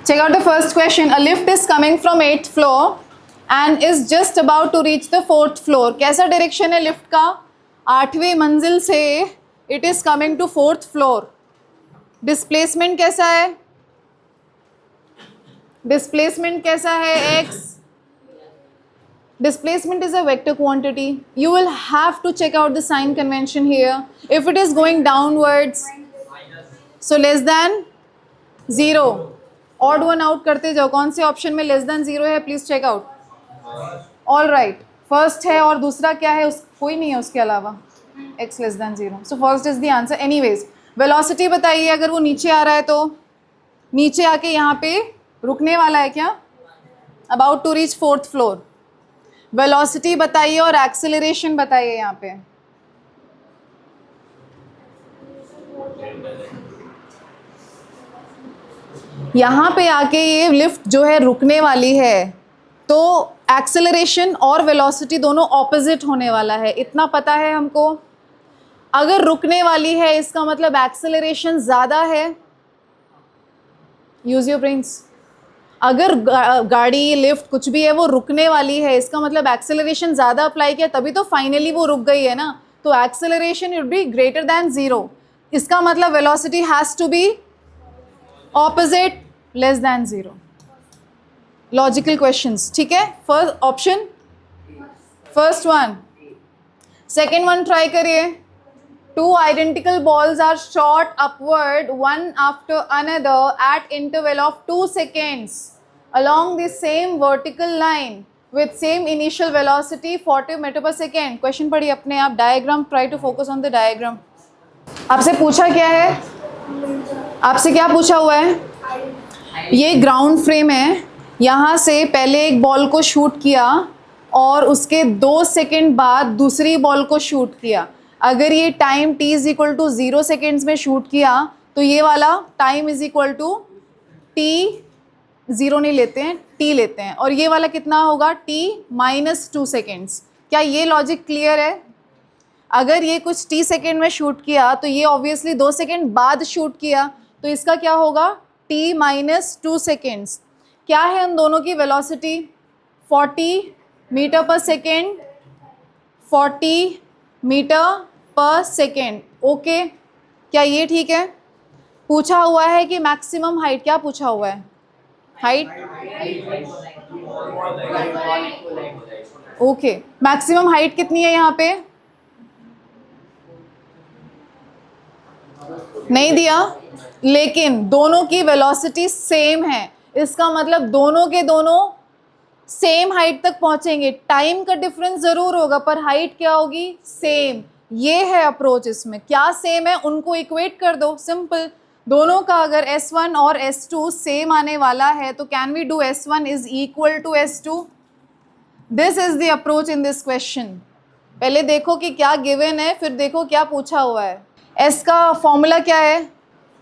Check out the first question. A lift is coming from 8th floor and is just about to reach the 4th floor. कैसा direction है lift का? 8वीं मंजिल से it is coming to 4th floor. Displacement कैसा है? Displacement कैसा है? x. Displacement is a vector quantity. You will have to check out the sign convention here. If it is going downwards, so less than 0. Odd one out करते जाओ. कौन से option में less than 0 है? Please check out. All right, first है और दूसरा क्या है? कोई नहीं है उसके अलावा. x less than 0. So first is the answer. Anyways, velocity बताइए. अगर वो नीचे आ रहा है तो नीचे आके यहाँ पे रुकने वाला है क्या? About to reach 4th floor. Velocity बताइए और एक्सेलरेशन बताइए. यहाँ पे यहाँ पे आके ये लिफ्ट जो है रुकने वाली है, तो एक्सेलरेशन और वेलोसिटी दोनों ऑपोजिट होने वाला है. इतना पता है हमको. अगर रुकने वाली है इसका मतलब एक्सेलरेशन ज़्यादा है. Use your brains. अगर गाड़ी लिफ्ट कुछ भी है वो रुकने वाली है, इसका मतलब एक्सेलरेशन ज़्यादा अप्लाई किया तभी तो फाइनली वो रुक गई है ना. तो acceleration would be greater than 0. इसका मतलब velocity has to be opposite, less than 0. Logical questions. ठीक है. First option, first one. Second one try करिए. Two identical balls are shot upward one after another at interval of 2 seconds along the same vertical line with same initial velocity 40 meter per second. Question पढ़िए अपने आप. Diagram, try to focus on the diagram. आपसे पूछा क्या है? आपसे क्या पूछा हुआ है? ये ग्राउंड फ्रेम है. यहाँ से पहले एक बॉल को शूट किया और उसके 2 सेकेंड बाद दूसरी बॉल को शूट किया. अगर ये time t is equal to 0 seconds में शूट किया तो ये वाला time is equal to t, 0 नहीं लेते हैं, t लेते हैं, और ये वाला कितना होगा? t minus 2 seconds. क्या ये लॉजिक क्लियर है? अगर ये कुछ t सेकेंड में शूट किया तो ये ऑब्वियसली 2 सेकेंड बाद शूट किया, तो इसका क्या होगा? t minus 2 seconds. क्या है उन दोनों की वेलोसिटी? 40 मीटर पर सेकेंड, 40 मीटर पर सेकेंड. ओके, क्या ये ठीक है? पूछा हुआ है कि मैक्सिमम हाइट. क्या पूछा हुआ है? हाइट. ओके, मैक्सिमम हाइट कितनी है यहाँ पे? नहीं दिया, लेकिन दोनों की वेलोसिटी सेम है. इसका मतलब दोनों के दोनों सेम हाइट तक पहुंचेंगे. टाइम का डिफरेंस जरूर होगा पर हाइट क्या होगी? सेम. ये है अप्रोच. इसमें क्या सेम है? उनको इक्वेट कर दो. सिंपल. दोनों का अगर S1 और S2 सेम आने वाला है तो can we do S1 is equal to S2? This is the approach in this question. पहले देखो कि क्या गिवन है, फिर देखो क्या पूछा हुआ है. S का फॉर्मूला क्या है?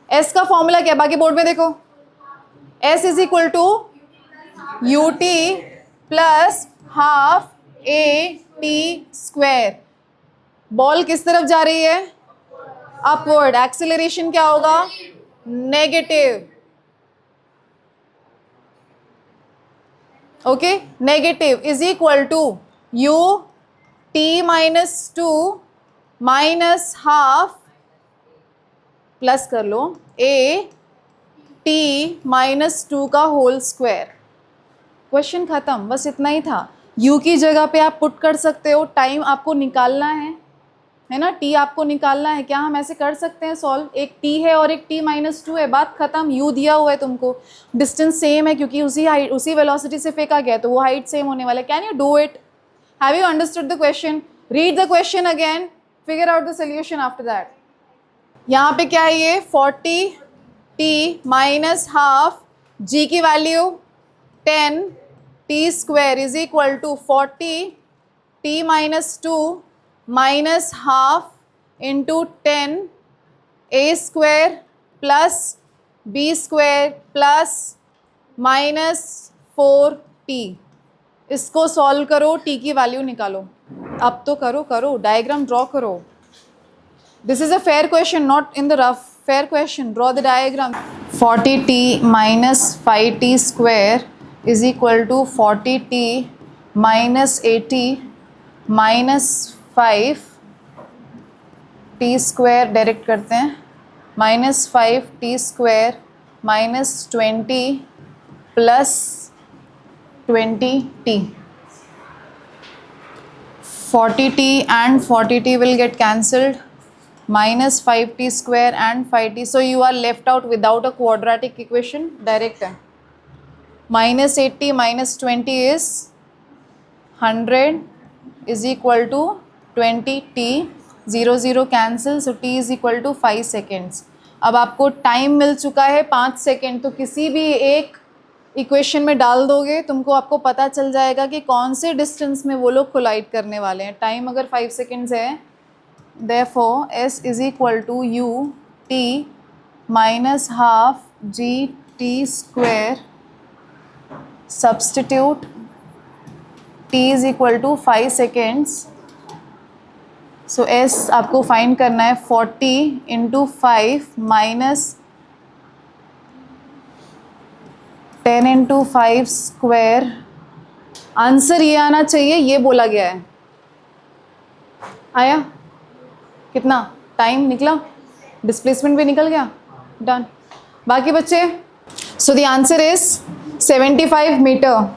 S का फॉर्मूला क्या है? बाकी बोर्ड में देखो. S is equal to ut plus half AT square. Ball किस तरफ जा रही है? अपवर्ड. एक्सेलरेशन क्या होगा? Negative. Okay, negative is equal to ut minus 2 minus half plus कर लो AT माइनस 2 का होल स्क्वायर. क्वेश्चन खत्म. बस इतना ही था. u की जगह पे आप पुट कर सकते हो. टाइम आपको निकालना है ना? t आपको निकालना है. क्या हम ऐसे कर सकते हैं सॉल्व? एक t है और एक t माइनस 2 है. बात खत्म. u दिया हुआ है तुमको. डिस्टेंस सेम है क्योंकि उसी हाइट, उसी वेलोसिटी से फेंका गया तो वो हाइट सेम होने वाला है. Can you do it? Have you understood the question? Read the question again, figure out the solution after that. यहाँ पे क्या है? ये 40t माइनस हाफ, g की value 10 t square is equal to 40t minus 2 minus half into 10 a square plus b square plus minus 4t. इसको solve करो, t की value निकालो. अब तो करो, डायग्राम ड्रॉ करो. This is a fair question, not in the rough. Fair question. Draw the diagram. 40t minus 5t square is equal to 40t minus 80 minus 5t square direct करते हैं, minus 5t square minus 20 plus 20t. 40t and 40t will get cancelled, minus 5t square and 5t, so you are left out without a quadratic equation, direct है. Minus 80 minus 20 is 100 is equal to 20t, 0 0 cancel, so t is equal to 5 seconds. अब आपको time मिल चुका है 5 second, तो किसी भी एक equation में डाल दोगे तुमको आपको पता चल जाएगा कि कौन से डिस्टेंस में वो लोग कोलाइड करने वाले हैं. टाइम अगर 5 सेकेंड्स है, therefore s is equal to u t minus half g t square, substitute t is equal to 5 seconds, so s आपको फाइंड करना है 40 into 5 minus 10 into 5 square. Answer ये आना चाहिए, ये बोला गया है. आया? कितना टाइम निकला? डिस्प्लेसमेंट भी निकल गया. डन. बाकी बच्चे, so the answer is 75 metre.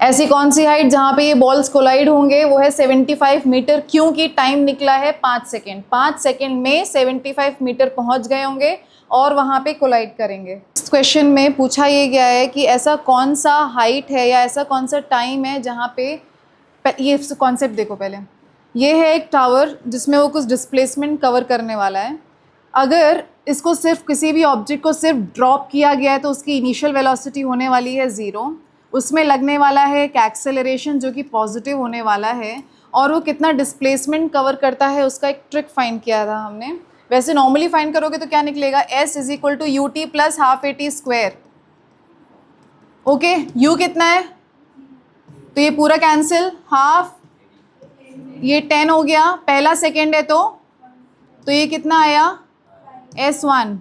ऐसी कौन सी हाइट जहाँ पे ये बॉल्स कोलाइड होंगे, वो है 75 मीटर, क्योंकि टाइम निकला है 5 सेकेंड. 5 सेकेंड में 75 मीटर पहुँच गए होंगे और वहाँ पे कोलाइड करेंगे. इस क्वेश्चन में पूछा ये गया है कि ऐसा कौन सा हाइट है या ऐसा कौन सा टाइम है जहाँ पे, ये कॉन्सेप्ट देखो पहले. ये है एक टावर जिसमें वो कुछ डिस्प्लेसमेंट कवर करने वाला है. अगर इसको सिर्फ किसी भी ऑब्जेक्ट को सिर्फ ड्रॉप किया गया है तो उसकी इनिशियल वेलोसिटी होने वाली है 0. उसमें लगने वाला है एक एक्सेलरेशन जो कि पॉजिटिव होने वाला है, और वो कितना डिस्प्लेसमेंट कवर करता है उसका एक ट्रिक फाइंड किया था हमने. वैसे नॉर्मली फाइंड करोगे तो क्या निकलेगा, s is equal to U T plus half A T square. Okay, u कितना है तो ये पूरा कैंसिल, हाफ ये 10 हो गया, पहला सेकेंड है तो ये कितना आया s1.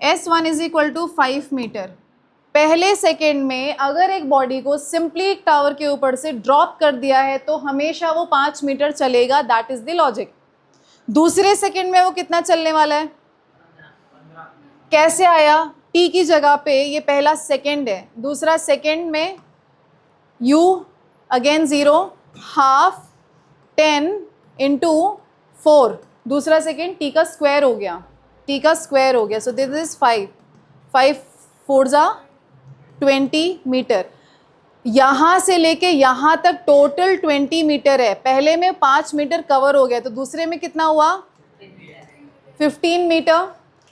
s1 is equal to 5 metre. पहले सेकेंड में अगर एक बॉडी को सिंपली एक टावर के ऊपर से ड्रॉप कर दिया है तो हमेशा वो 5 मीटर चलेगा, दैट इज द लॉजिक. दूसरे सेकेंड में वो कितना चलने वाला है, कैसे आया, t की जगह पे ये पहला सेकेंड है, दूसरा सेकेंड में u अगेन 0, हाफ 10 इंटू 4, दूसरा सेकेंड t का स्क्वायर हो गया, t का स्क्वायर हो गया, सो दिस इज 5 4 जा 20 मीटर. यहाँ से लेके यहाँ तक टोटल 20 मीटर है. पहले में 5 मीटर कवर हो गया तो दूसरे में कितना हुआ 15 मीटर.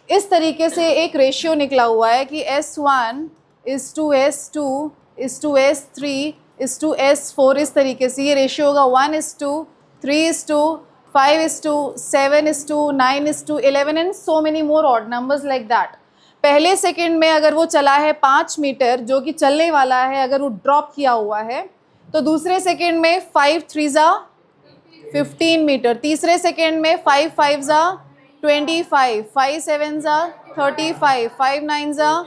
इस तरीके से एक रेशियो निकला हुआ है कि S1 is to S2 is to S3 is to S4. इस तरीके से ये रेशियो होगा 1:3:5:7:9:11 and so many more odd numbers like that. पहले सेकंड में अगर वो चला है 5 मीटर जो कि चलने वाला है, अगर वो ड्रॉप किया हुआ है तो दूसरे सेकंड में 5 3 15 मीटर, तीसरे सेकंड में 5 5 25, 5 7 35, 5 9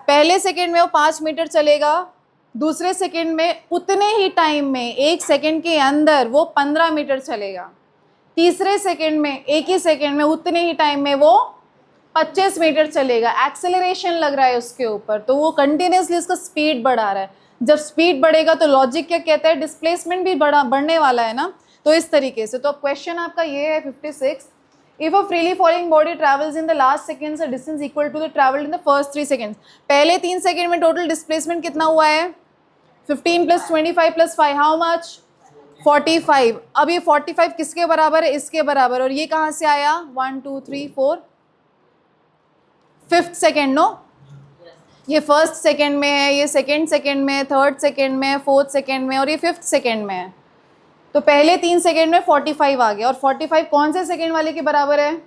पहले सेकंड में वो 5 मीटर चलेगा, दूसरे सेकंड में उतने ही टाइम में एक सेकंड के अंदर वो 15 मीटर चलेगा, तीसरे सेकंड में एक ही सेकंड में उतने ही टाइम में वो 25 मीटर चलेगा. एक्सेलरेशन लग रहा है उसके ऊपर, तो वो कंटिन्यूसली उसका स्पीड बढ़ा रहा है. जब स्पीड बढ़ेगा तो लॉजिक क्या कहता है, डिस्प्लेसमेंट भी बढ़ने वाला है ना. तो इस तरीके से, तो अब क्वेश्चन आपका ये है 56. If a freely falling body travels in the last seconds a distance equal to the travelled in the first 3 seconds. पहले 3 सेकंड में टोटल डिस्प्लेसमेंट कितना हुआ है 15 + 25 + 5, हाउ मच 45. अब ये 45 किसके बराबर है, इसके बराबर, और ये कहाँ से आया 1 2 3 4 5th सेकेंड. नो, ये फर्स्ट सेकेंड में है, ये सेकेंड सेकेंड में है, थर्ड सेकेंड में है, फोर्थ सेकेंड में, और ये 5th सेकेंड में है. तो पहले 3 सेकेंड में 45 आ गया, और 45 कौन से सेकेंड वाले के बराबर है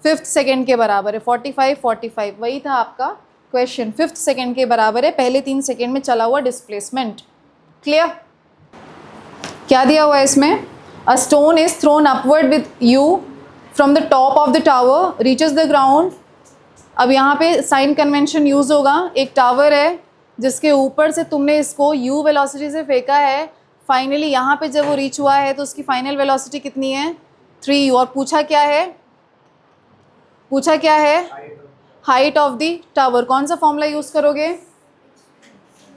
5th सेकेंड के बराबर है. 45 वही था आपका क्वेश्चन, 5th सेकेंड के बराबर है पहले 3 सेकेंड में चला हुआ डिस्प्लेसमेंट. क्लियर? क्या दिया हुआ है इसमें, a stone is throne upward with you from the top of the tower, reaches the ground अब यहाँ पे साइन कन्वेंशन यूज़ होगा, एक टावर है जिसके ऊपर से तुमने इसको u वेलोसिटी से फेंका है, फाइनली यहाँ पे जब वो रीच हुआ है तो उसकी फाइनल वेलोसिटी कितनी है 3u, और पूछा क्या है हाइट ऑफ द टावर। कौन सा फॉर्मूला यूज़ करोगे?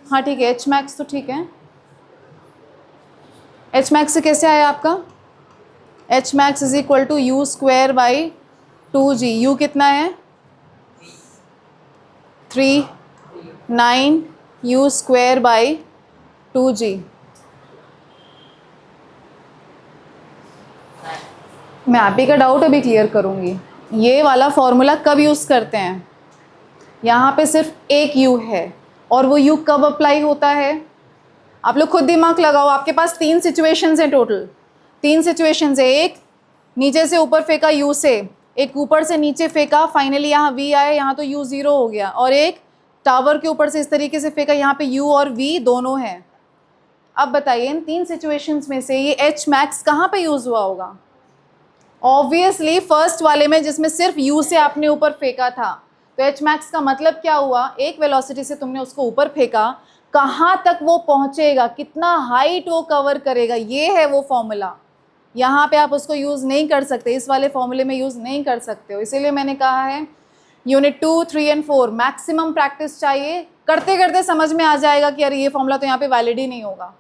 हाँ ठीक है, एच मैक्स तो ठीक है, एच मैक्स से कैसे आया आपका? H max is equal to U square by 2g। U कितना है 3, 9 u स्क्वायर बाई 2g। मैं आप ही का डाउट अभी क्लियर करूँगी। ये वाला फॉर्मूला कब यूज़ करते हैं? यहाँ पे सिर्फ एक u है, और वो u कब अप्लाई होता है? आप लोग खुद दिमाग लगाओ, आपके पास 3 सिचुएशंस हैं टोटल, 3 सिचुएशंस है। एक नीचे से ऊपर फेंका u से, एक ऊपर से नीचे फेंका, फाइनली यहाँ v आया, यहाँ तो u 0 हो गया, और एक टावर के ऊपर से इस तरीके से फेंका, यहाँ पे u और v दोनों हैं। अब बताइए इन 3 सिचुएशंस में से ये h मैक्स कहाँ पे यूज़ हुआ होगा? ऑब्वियसली फर्स्ट वाले में जिसमें सिर्फ u से आपने ऊपर फेंका था। तो h मैक्स का मतलब क्या हुआ? एक वेलोसिटी से तुमने उसको ऊपर फेंका, कहाँ तक वो पहुँचेगा, कितना हाइट वो कवर करेगा, ये है वो फॉर्मूला। यहाँ पे आप उसको यूज़ नहीं कर सकते, इस वाले फॉर्मूले में यूज़ नहीं कर सकते हो। इसीलिए मैंने कहा है यूनिट 2, 3 एंड 4 मैक्सिमम प्रैक्टिस चाहिए, करते करते समझ में आ जाएगा कि अरे ये फॉर्मूला तो यहाँ पे वैलिड ही नहीं होगा।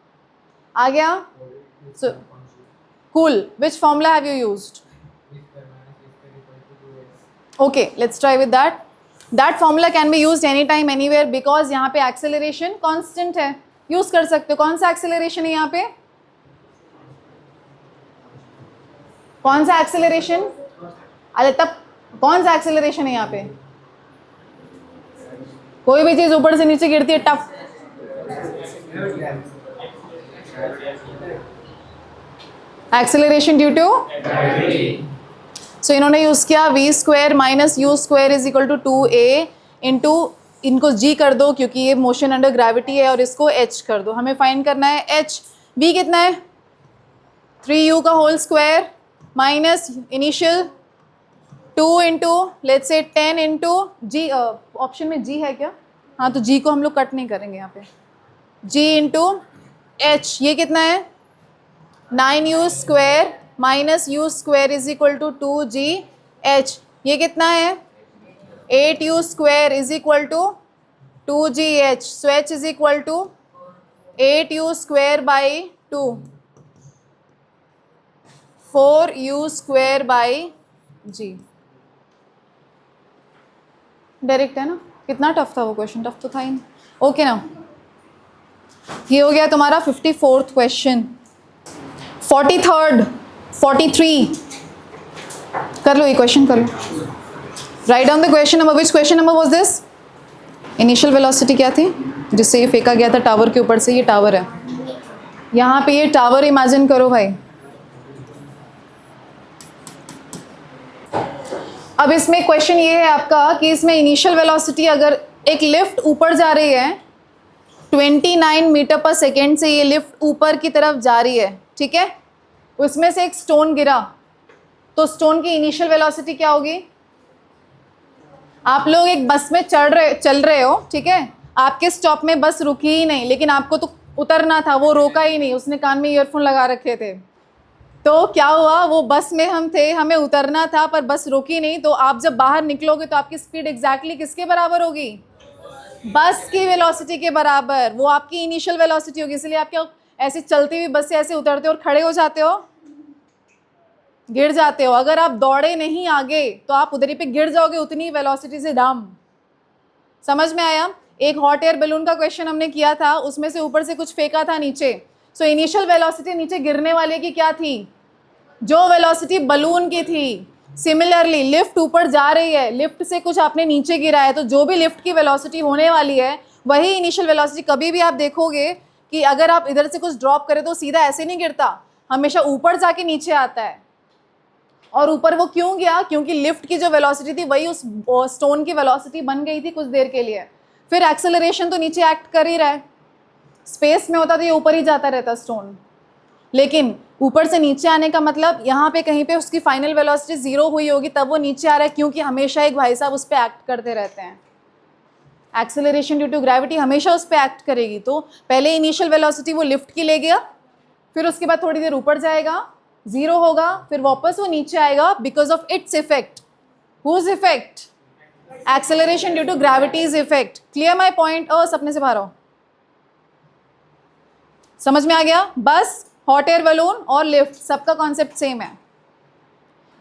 आ गया? So cool, which formula have you used? Okay, let's try with that. That formula can be used any time anywhere, because यहाँ पे एक्सेलरेशन कांस्टेंट है, यूज़ कर सकते हो। कौन सा एक्सेलरेशन है यहाँ पे? कौन सा एक्सेलरेशन? अरे तब कौन सा एक्सेलरेशन है यहाँ पे? कोई भी चीज़ ऊपर से नीचे गिरती है tough. Acceleration due to, so इन्होंने यूज़ किया v square minus you square is equal to 2a into, इनको g कर दो क्योंकि ये मोशन अंडर ग्रेविटी है, और इसको h कर दो। हमें फाइंड करना है h। v कितना है? 3u का whole square minus initial 2 into let's say 10 into g, option में g है क्या? हाँ, तो g को हम लोग कट नहीं करेंगे यहाँ पे, g इंटू h। ये कितना है? 9u square minus you square is equal to 2gh। ये कितना है? 8u square is equal to 2gh। So h is equal to 8u square by 2, 4u square by g। Direct है ना? कितना tough था वो क्वेश्चन? टफ तो था ही नहीं। ओके ना, ये हो गया तुम्हारा 54th क्वेश्चन। 43rd, 43 कर लो, ये क्वेश्चन कर लो। Write down the question number. Which question number was this? Initial velocity क्या थी जिससे ये फेंका गया था टावर के ऊपर से? ये टावर है, यहाँ पे ये टावर इमेजिन करो भाई। अब इसमें क्वेश्चन ये है आपका कि इसमें इनिशियल वेलोसिटी, अगर एक लिफ्ट ऊपर जा रही है 29 मीटर पर सेकेंड से, ये लिफ्ट ऊपर की तरफ जा रही है, ठीक है, उसमें से एक स्टोन गिरा, तो स्टोन की इनिशियल वेलोसिटी क्या होगी? आप लोग एक बस में चल रहे हो, ठीक है, आपके स्टॉप में बस रुकी ही नहीं, लेकिन आपको तो उतरना था, वो रोका ही नहीं, उसने कान में ईयरफोन लगा रखे थे। तो क्या हुआ? वो बस में हम थे, हमें उतरना था पर बस रुकी नहीं, तो आप जब बाहर निकलोगे तो आपकी स्पीड एग्जैक्टली किसके बराबर होगी? बस की वेलोसिटी के बराबर। वो आपकी इनिशियल वेलोसिटी होगी। इसलिए आप क्या ऐसे चलती हुई बस से ऐसे उतरते हो और खड़े हो जाते हो, गिर जाते हो। अगर आप दौड़े नहीं आगे तो आप उधर ही पे गिर जाओगे, उतनी वेलोसिटी से डम। समझ में आया? एक हॉट एयर बैलून का क्वेश्चन हमने किया था, उसमें से ऊपर से कुछ फेंका था नीचे, सो इनिशियल वेलोसिटी नीचे गिरने वाले की क्या थी? जो वेलोसिटी बलून की थी। सिमिलरली लिफ्ट ऊपर जा रही है, लिफ्ट से कुछ आपने नीचे गिरा है, तो जो भी लिफ्ट की वेलोसिटी होने वाली है वही इनिशियल वेलोसिटी। कभी भी आप देखोगे कि अगर आप इधर से कुछ ड्रॉप करें तो सीधा ऐसे नहीं गिरता, हमेशा ऊपर जाके नीचे आता है। और ऊपर वो क्यों गया? क्योंकि लिफ्ट की जो वेलोसिटी थी वही उस स्टोन की वेलोसिटी बन गई थी कुछ देर के लिए। फिर एक्सेलरेशन तो नीचे एक्ट कर ही रहा है, स्पेस में होता तो ये ऊपर ही जाता रहता स्टोन। लेकिन ऊपर से नीचे आने का मतलब यहाँ पे कहीं पे उसकी फाइनल वेलोसिटी 0 हुई होगी तब वो नीचे आ रहा है, क्योंकि हमेशा एक भाई साहब उस पर एक्ट करते रहते हैं। एक्सेलरेशन ड्यू टू ग्रेविटी हमेशा उस पर एक्ट करेगी। तो पहले इनिशियल वेलोसिटी वो लिफ्ट की ले गया, फिर उसके बाद थोड़ी देर ऊपर जाएगा, 0 होगा, फिर वापस वो नीचे आएगा because of its effect. Whose effect? Acceleration due to gravity's effect. Clear my point? सपने से बाहर आओ। समझ में आ गया? बस हॉट एयर बलून और लिफ्ट सबका कॉन्सेप्ट सेम है,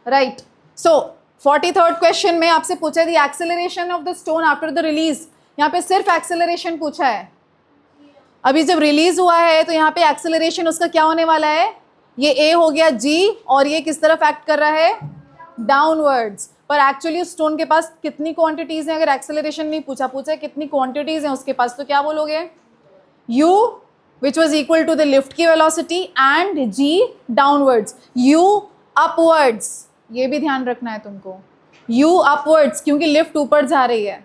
राइट? सो 43rd क्वेश्चन में आपसे पूछा the acceleration of the stone after the release. यहाँ पे सिर्फ एक्सेलरेशन पूछा है। अभी जब रिलीज हुआ है तो यहाँ पे एक्सेलरेशन उसका क्या होने वाला है? ये ए हो गया जी, और ये किस तरफ एक्ट कर रहा है? डाउनवर्ड्स। पर एक्चुअली उस स्टोन के पास कितनी क्वांटिटीज हैं? अगर एक्सेलरेशन नहीं पूछा है कितनी क्वांटिटीज हैं उसके पास, तो क्या बोलोगे? u which was equal to the lift की velocity and g downwards, u upwards। ये भी ध्यान रखना है तुमको, u upwards क्योंकि लिफ्ट ऊपर जा रही है।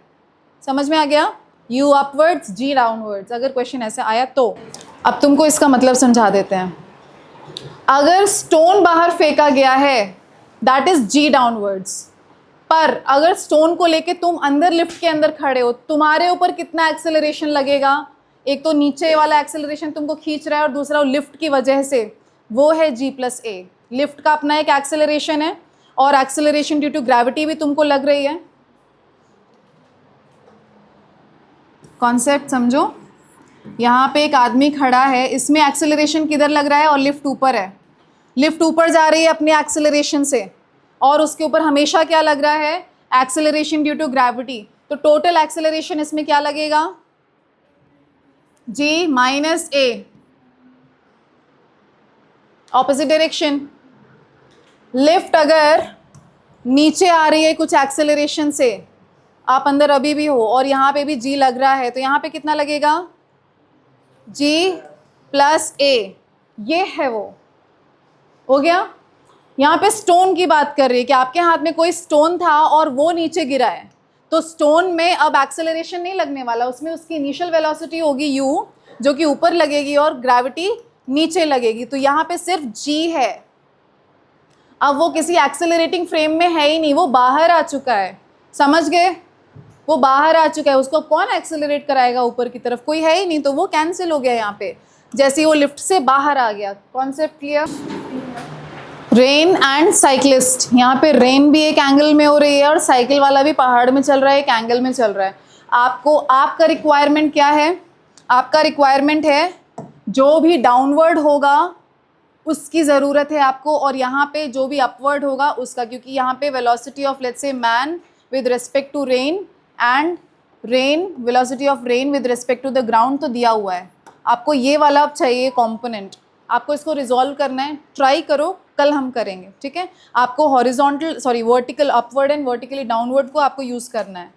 समझ में आ गया? u upwards g downwards। अगर क्वेश्चन ऐसे आया तो अब तुमको इसका मतलब समझा देते हैं। अगर स्टोन बाहर फेंका गया है दैट इज g downwards, पर अगर स्टोन को लेके तुम अंदर लिफ्ट के अंदर खड़े हो, तुम्हारे ऊपर कितना एक्सेलरेशन लगेगा? एक तो नीचे वाला एक्सेलरेशन तुमको खींच रहा है और दूसरा लिफ्ट की वजह से, वो है g+a। लिफ्ट का अपना एक एक्सेलरेशन है और एक्सेलरेशन ड्यू टू ग्रेविटी भी तुमको लग रही है। कॉन्सेप्ट समझो। यहाँ पे एक आदमी खड़ा है, इसमें एक्सेलरेशन किधर लग रहा है? और लिफ्ट ऊपर है। लिफ्ट ऊपर जा रही है अपने एक्सेलरेशन से, और उसके ऊपर हमेशा क्या लग रहा है? Acceleration due to gravity. तो टोटल एक्सेलरेशन इसमें क्या लगेगा? g-a। Opposite direction. लिफ्ट अगर नीचे आ रही है कुछ एक्सेलरेशन से, आप अंदर अभी भी हो और यहाँ पे भी g लग रहा है, तो यहाँ पे कितना लगेगा? g+a। ये है वो, हो गया। यहाँ पे स्टोन की बात कर रही है कि आपके हाथ में कोई स्टोन था और वो नीचे गिरा है, तो स्टोन में अब एक्सेलरेशन नहीं लगने वाला, उसमें उसकी इनिशियल वेलोसिटी होगी u जो कि ऊपर लगेगी और ग्रेविटी नीचे लगेगी। तो यहाँ पे सिर्फ g है। अब वो किसी एक्सेलरेटिंग फ्रेम में है ही नहीं, वो बाहर आ चुका है। समझ गए? वो बाहर आ चुका है, उसको कौन एक्सेलरेट कराएगा ऊपर की तरफ? कोई है ही नहीं, तो वो कैंसिल हो गया यहाँ पे, जैसे ही वो लिफ्ट से बाहर आ गया। Concept clear? Rain and cyclist. यहाँ पे रेन भी एक एंगल में हो रही है और साइकिल वाला भी पहाड़ में चल रहा है, एक एंगल में चल रहा है। आपको आपका रिक्वायरमेंट क्या है? आपका रिक्वायरमेंट है जो भी डाउनवर्ड होगा उसकी ज़रूरत है आपको, और यहाँ पे जो भी अपवर्ड होगा उसका, क्योंकि यहाँ पे velocity of let's say man with respect to rain and rain velocity of rain with respect to the ground तो दिया हुआ है। आपको ये वाला चाहिए कंपोनेंट, आपको इसको रिजॉल्व करना है। ट्राई करो, कल हम करेंगे, ठीक है? आपको horizontal vertical upward and vertically downward को आपको यूज़ करना है।